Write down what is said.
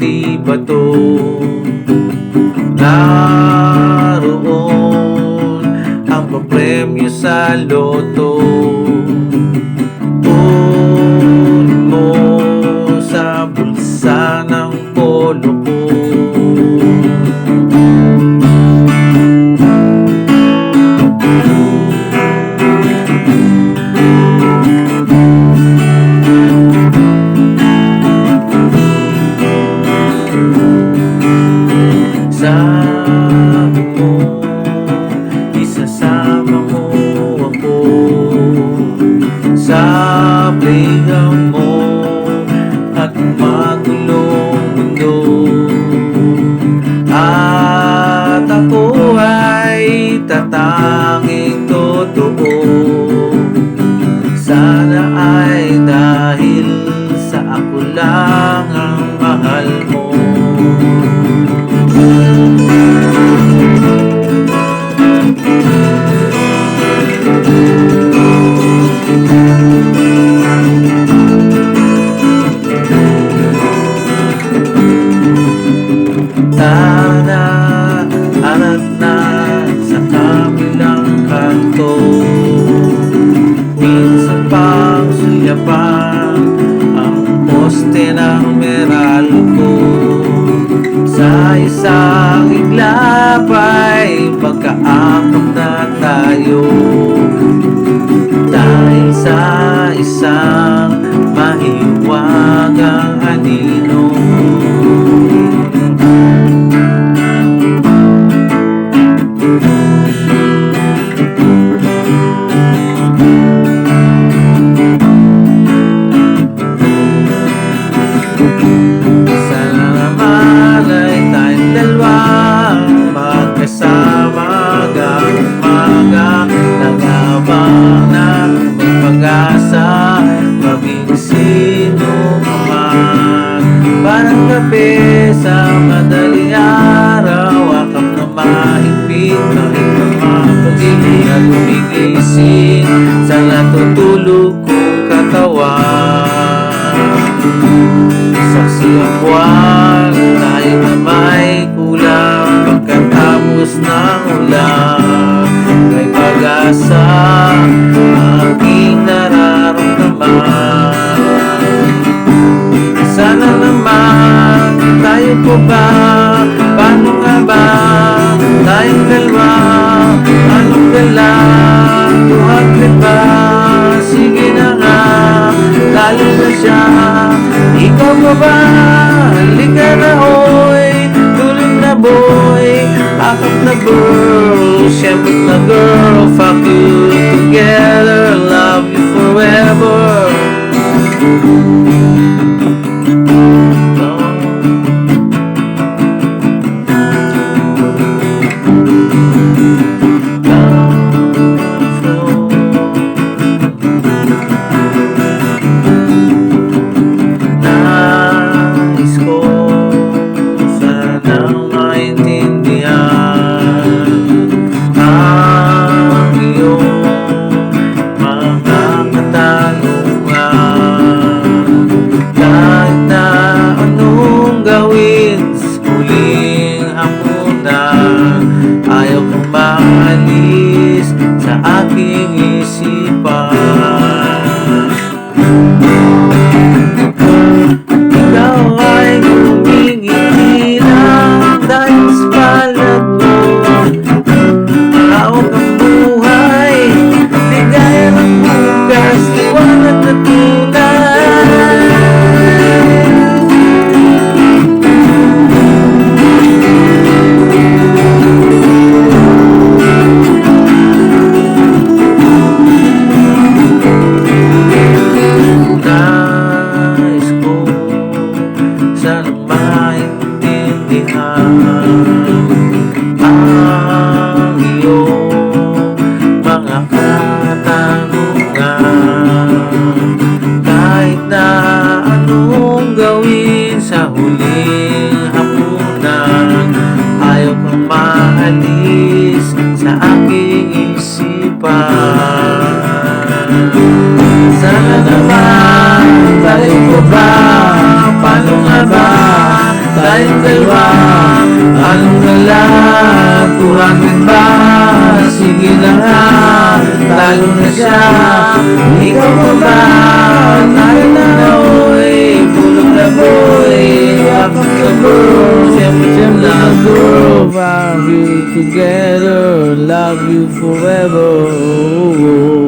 di ba to? Naroon ang papremyo sa loto. Kunin mo sa bulsa ng polo ko. Sabi mo, isasama mo ako sa playground mo at magulong mundo. At ako ay tatanging totoo. Sana ay dahil sa ako lang ang mahal mo. Sana anak na sa kabilang kanto, minsan pang sulyapan ang poste ng Meralco. Sa isang iglap ay magkaakap na tayo, dahil sa isang mahiwagang anino. Sana naman ay tayong dalawang magkasama hanggang umaga, nangabang ng pag-asa, maging sino man. Parang gabi sa madaling araw, akap na mahigpit kahit na mapagili at gumigising sa natutulog kong katawan. Saksi ang buwan, tayo na may kulang pagkatapos ng ulan. May pag-asa aking nararamdaman. Sana naman tayo po ba? Paano nga ba tayong dalawa? Anong galang? 200 ba? Sige na nga, lalo na siya. Ikaw ba ba? Halika na oy, tulog na boy, akap na girl, siyempre na girl. Fuck you together, love you forever. Ayaw kong maalis sa aking isipan. Ikaw ay ngumingiti lang dahil sa palad mo. Mahawak ang buhay, ligaya ng bukas, liwanag na tulad. Sanang maintindihan ang iyong mga katanungan. Kahit na anong gawin sa huling hapunan, ayaw kang maalis sa aking isipan. Sana naman tayo po ba? Paano nga ba tayong dalawa. Anong nalang, 200 ba? Sige lang ha, talo na siya. Ikaw pa ba? Tayo na oy, bulong na boy. Kapag ka bro, siyempre na groove. I'll be together, love you forever.